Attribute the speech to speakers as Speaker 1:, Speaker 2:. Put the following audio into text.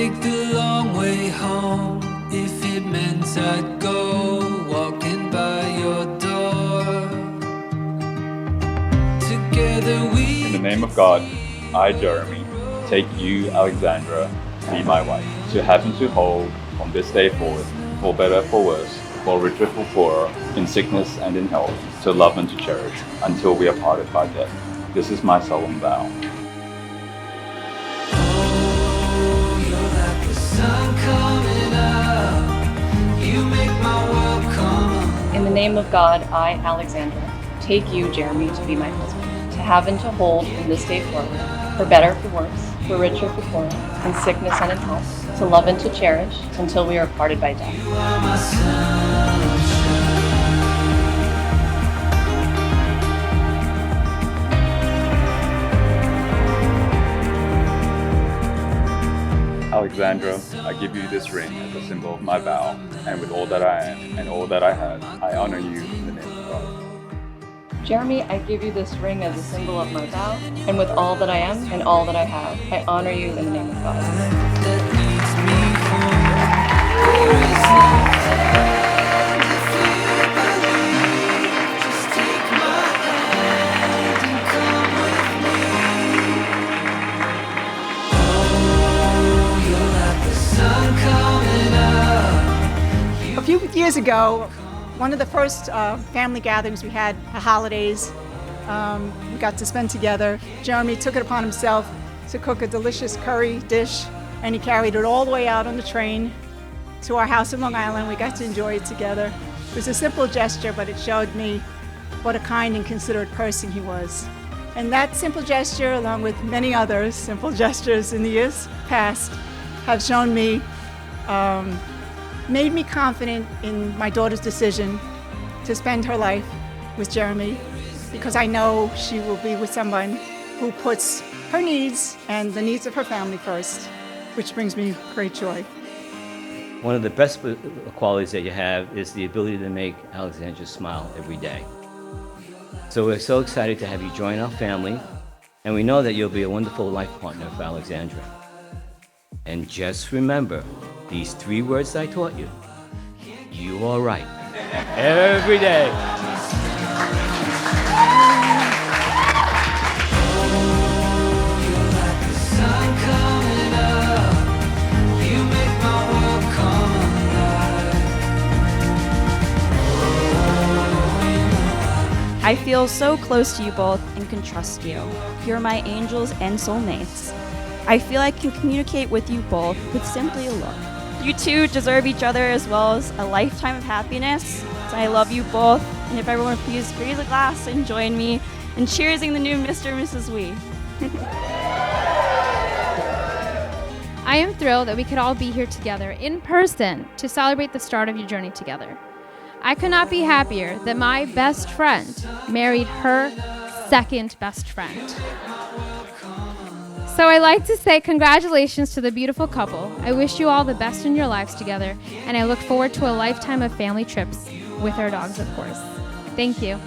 Speaker 1: take the long way home if it meant I'd go walking by your door. Together we.
Speaker 2: In the name of God, I, Jeremy, take you, Alexandra, to be my wife, to have and to hold from this day forward, for better, for worse, for richer, for poorer, in sickness and in health, to love and to cherish, until we are parted by death. This is my solemn vow.
Speaker 1: Oh, you're like the sun coming up. You make my world come alive.
Speaker 3: In the name of God, I, Alexandra, take you, Jeremy, to be my husband, to have and to hold from this day forward, for better, for worse, for richer, for poorer, in sickness and in health, to love and to cherish, until we are parted by death.
Speaker 1: You are my sunshine.
Speaker 2: Alexandra, I give you this ring as a symbol of my vow, and with all that I am and all that I have, I honor you in the name of God.
Speaker 3: Jeremy, I give you this ring as a symbol of my vow, and with all that I am and all that I have, I honor you in the name of God.
Speaker 1: That leads me home. There is nothing if you believe. Just take my hand and come with me. Oh, you're like the sun coming up.
Speaker 4: A few years ago, one of the first family gatherings we had, holidays, we got to spend together. Jeremy took it upon himself to cook a delicious curry dish, and he carried it all the way out on the train to our house in Long Island. We got to enjoy it together. It was a simple gesture, but it showed me what a kind and considerate person he was. And that simple gesture, along with many other simple gestures in the years past, have shown me made me confident in my daughter's decision to spend her life with Jeremy, because I know she will be with someone who puts her needs and the needs of her family first, which brings me great joy.
Speaker 5: One of the best qualities that you have is the ability to make Alexandra smile every day. So we're so excited to have you join our family, and we know that you'll be a wonderful life partner for Alexandra. And just remember these 3 words I taught you. You are right. Every day.
Speaker 6: I feel so close to you both and can trust you. You're my angels and soulmates. I feel I can communicate with you both with simply a look. You two deserve each other as well as a lifetime of happiness. So I love you both. And if everyone would please raise a glass and join me in cheersing the new Mr. and Mrs. Wee.
Speaker 7: I am thrilled that we could all be here together in person to celebrate the start of your journey together. I could not be happier that my best friend married her second best friend. So I like to say congratulations to the beautiful couple. I wish you all the best in your lives together, and I look forward to a lifetime of family trips with our dogs, of course. Thank you.